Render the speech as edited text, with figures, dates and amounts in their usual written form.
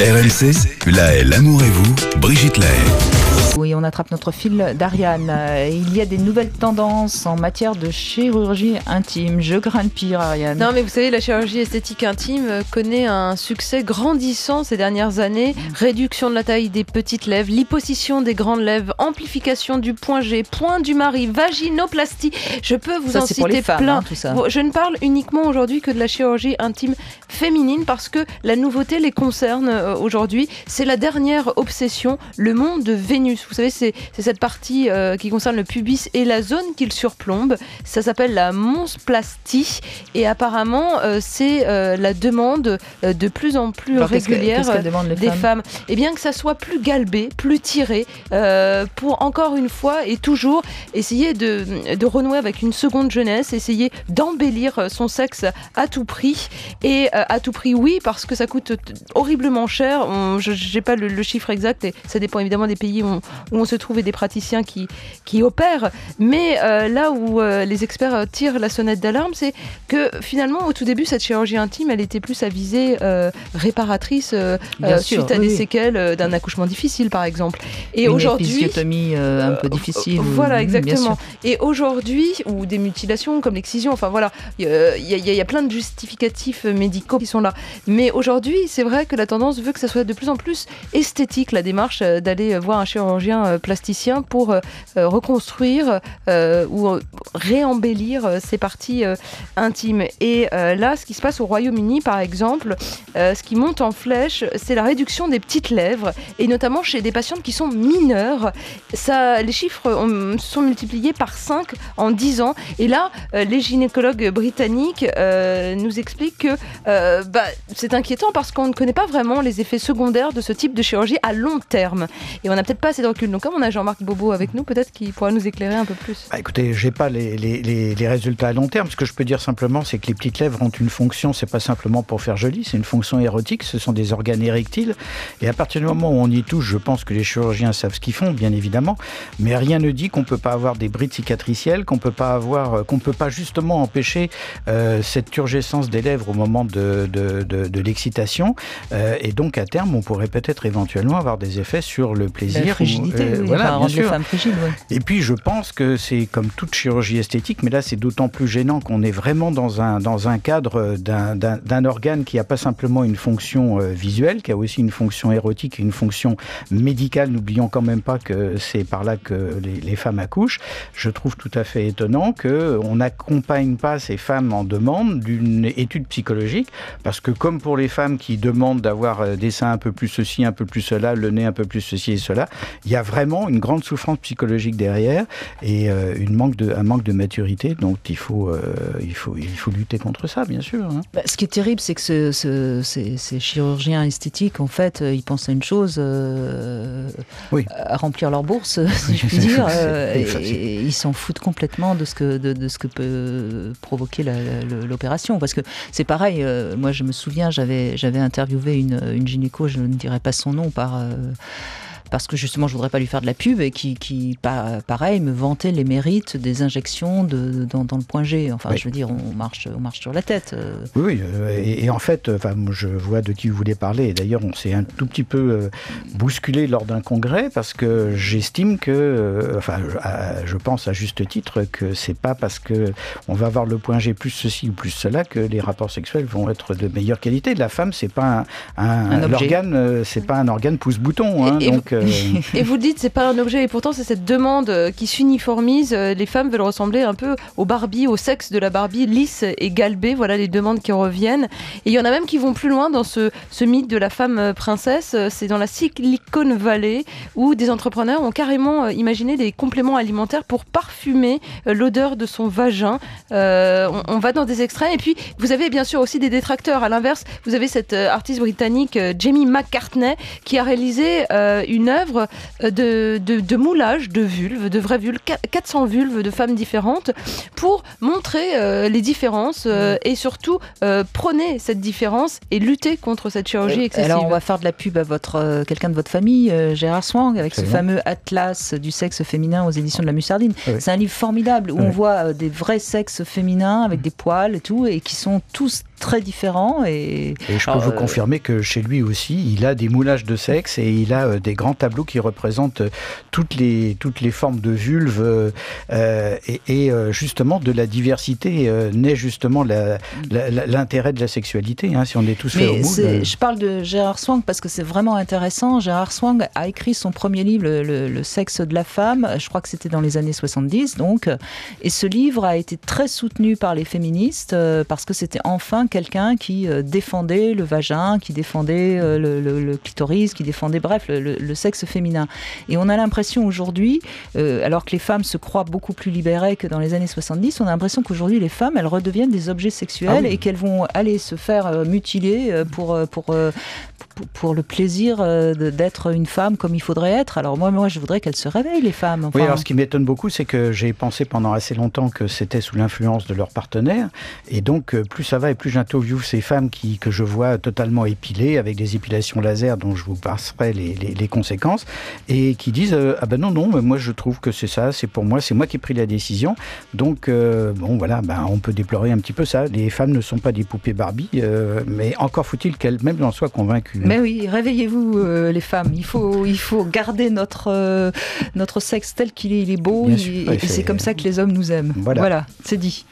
RMC, Laël, l'amour et vous, Brigitte Laël. Oui, on attrape notre fil d'Ariane. Il y a des nouvelles tendances en matière de chirurgie intime. Je crains le pire, Ariane. Non, mais vous savez, la chirurgie esthétique intime connaît un succès grandissant ces dernières années. Réduction de la taille des petites lèvres, liposuction des grandes lèvres, amplification du point G, point du mari, vaginoplastie. Je peux vous en citer pour les femmes, plein. Tout ça. Je ne parle uniquement aujourd'hui que de la chirurgie intime féminine parce que la nouveauté les concerne aujourd'hui. C'est la dernière obsession, le monde de Vénus. Vous savez, c'est cette partie qui concerne le pubis et la zone qu'il surplombe. Ça s'appelle la monsplastie et apparemment c'est la demande de plus en plus régulière des femmes. Et bien que ça soit plus galbé, plus tiré, pour encore une fois et toujours essayer de renouer avec une seconde jeunesse, essayer d'embellir son sexe à tout prix. Et à tout prix, oui, parce que ça coûte horriblement cher. Je n'ai pas le chiffre exact et ça dépend évidemment des pays où on se trouve et des praticiens qui opèrent. Mais là où les experts tirent la sonnette d'alarme, c'est que finalement, au tout début, cette chirurgie intime, elle était plus à visée réparatrice suite à des séquelles d'un accouchement difficile, par exemple. Et une aujourd'hui, épisiotomie un peu difficile. Voilà, exactement. Et aujourd'hui, ou des mutilations comme l'excision, enfin voilà, il y a plein de justificatifs médicaux qui sont là. Mais aujourd'hui, c'est vrai que la tendance veut que ça soit de plus en plus esthétique, la démarche d'aller voir un chirurgien plasticien pour reconstruire ou réembellir ses parties intimes. Et là, ce qui se passe au Royaume-Uni, par exemple, ce qui monte en flèche, c'est la réduction des petites lèvres, et notamment chez des patientes qui sont mineures. Les chiffres se sont multipliés par 5 en 10 ans. Et là, les gynécologues britanniques nous expliquent que c'est inquiétant parce qu'on ne connaît pas vraiment les effets secondaires de ce type de chirurgie à long terme. Et on n'a peut-être pas assez de recul. Donc comme on a Jean-Marc Bobo avec nous, peut-être qu'il pourra nous éclairer un peu plus. Écoutez, j'ai pas les résultats à long terme. Ce que je peux dire simplement, c'est que les petites lèvres ont une fonction, c'est pas simplement pour faire joli, c'est une fonction érotique, ce sont des organes érectiles. Et à partir du moment où on y touche, je pense que les chirurgiens savent ce qu'ils font, bien évidemment. Mais rien ne dit qu'on peut pas avoir des brides cicatricielles, qu'on peut pas justement empêcher cette turgescence des lèvres au moment de l'excitation. Et donc à terme, on pourrait peut-être éventuellement avoir des effets sur le plaisir. La frigidité, voilà, bien sûr. Les femmes frigides, oui. Et puis je pense que c'est comme toute chirurgie esthétique, mais là c'est d'autant plus gênant qu'on est vraiment dans un cadre d'un organe qui n'a pas simplement une fonction visuelle, qui a aussi une fonction érotique et une fonction médicale. N'oublions quand même pas que c'est par là que les femmes accouchent. Je trouve tout à fait étonnant qu'on n'accompagne pas ces femmes en demande d'une étude psychologique, parce que comme pour les femmes qui demandent d'avoir des seins un peu plus ceci, un peu plus cela, le nez un peu plus ceci et cela, il y a vraiment une grande souffrance psychologique derrière et un manque de maturité, donc il faut lutter contre ça, bien sûr. Hein. Ce qui est terrible, c'est que ces chirurgiens esthétiques, en fait, ils pensent à une chose, à remplir leur bourse, si je puis dire, et ils s'en foutent complètement de ce que peut provoquer l'opération. Parce que c'est pareil, moi je me souviens, j'avais interviewé une gynéco, je ne dirais pas son nom parce que justement je voudrais pas lui faire de la pub, et qui pareil me vantait les mérites des injections dans le point G. Enfin, je veux dire, on marche sur la tête. Oui, et en fait, je vois de qui vous voulez parler. Et d'ailleurs, on s'est un tout petit peu bousculé lors d'un congrès, parce que j'estime que, je pense à juste titre que c'est pas parce que on va avoir le point G plus ceci ou plus cela que les rapports sexuels vont être de meilleure qualité. La femme, c'est pas un organe, c'est pas un organe pouce-bouton. Hein, Et vous dites, c'est pas un objet, et pourtant c'est cette demande qui s'uniformise. Les femmes veulent ressembler un peu au Barbie, au sexe de la Barbie, lisse et galbée. Voilà les demandes qui reviennent. Et il y en a même qui vont plus loin dans ce mythe de la femme princesse. C'est dans la Silicon Valley où des entrepreneurs ont carrément imaginé des compléments alimentaires pour parfumer l'odeur de son vagin. On va dans des extrêmes. Et puis vous avez bien sûr aussi des détracteurs. À l'inverse, vous avez cette artiste britannique Jamie McCartney qui a réalisé une une œuvre de moulage de vulves, de vraies vulves, 400 vulves de femmes différentes, pour montrer les différences et surtout prôner cette différence et lutter contre cette chirurgie excessive. Alors on va faire de la pub à quelqu'un de votre famille, Gérard Swang, avec ce fameux atlas du sexe féminin aux éditions de la Musardine. Oui. C'est un livre formidable où on voit des vrais sexes féminins avec des poils et tout, et qui sont tous très différents. Et je peux vous confirmer que chez lui aussi, il a des moulages de sexe et il a des grands tableaux qui représentent toutes les formes de vulves et justement de la diversité naît justement l'intérêt de la sexualité, hein, si on est tous fait au moule. Je parle de Gérard Swang parce que c'est vraiment intéressant. Gérard Swang a écrit son premier livre, le sexe de la femme, je crois que c'était dans les années 70 donc, et ce livre a été très soutenu par les féministes parce que c'était enfin quelqu'un qui défendait le vagin, qui défendait le clitoris, qui défendait le sexe féminin. Et on a l'impression aujourd'hui, alors que les femmes se croient beaucoup plus libérées que dans les années 70, on a l'impression qu'aujourd'hui les femmes, elles redeviennent des objets sexuels et qu'elles vont aller se faire mutiler pour le plaisir d'être une femme comme il faudrait être. Alors moi je voudrais qu'elles se réveillent, les femmes. Enfin. Oui, alors ce qui m'étonne beaucoup, c'est que j'ai pensé pendant assez longtemps que c'était sous l'influence de leur partenaire, et donc plus ça va et plus j'interviewe ces femmes que je vois totalement épilées, avec des épilations laser dont je vous passerai les conséquences, et qui disent ah ben non, mais moi je trouve que c'est ça, c'est pour moi, c'est moi qui ai pris la décision, donc on peut déplorer un petit peu ça. Les femmes ne sont pas des poupées Barbie, mais encore faut-il qu'elles-mêmes en soient convaincues. Mais oui, réveillez-vous les femmes, il faut garder notre sexe tel qu'il est, il est beau, et c'est comme ça que les hommes nous aiment. Voilà, c'est dit.